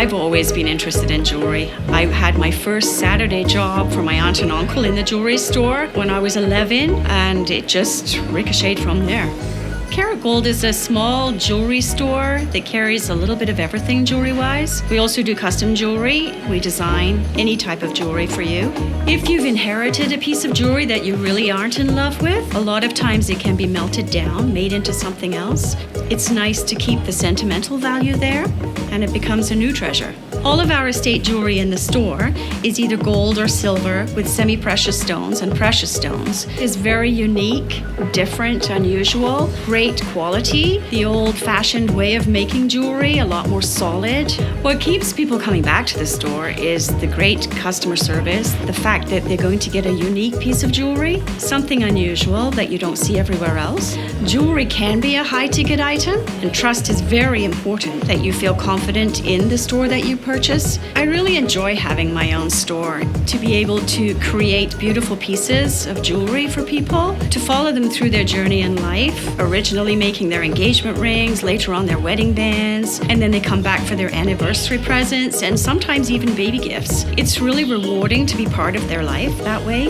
I've always been interested in jewelry. I had my first Saturday job for my aunt and uncle in the jewelry store when I was 11, and it just ricocheted from there. Karat Gold is a small jewelry store that carries a little bit of everything jewelry-wise. We also do custom jewelry. We design any type of jewelry for you. If you've inherited a piece of jewelry that you really aren't in love with, a lot of times it can be melted down, made into something else. It's nice to keep the sentimental value there, and it becomes a new treasure. All of our estate jewelry in the store is either gold or silver with semi-precious stones and precious stones. It's very unique, different, unusual, great quality. The old-fashioned way of making jewelry, a lot more solid. What keeps people coming back to the store is the great customer service, the fact that they're going to get a unique piece of jewelry, something unusual that you don't see everywhere else. Jewelry can be a high-ticket item, and trust is very important that you feel confident in the store that you purchase. I really enjoy having my own store, to be able to create beautiful pieces of jewelry for people, to follow them through their journey in life, originally making their engagement rings, later on their wedding bands, and then they come back for their anniversary presents and sometimes even baby gifts. It's really rewarding to be part of their life that way.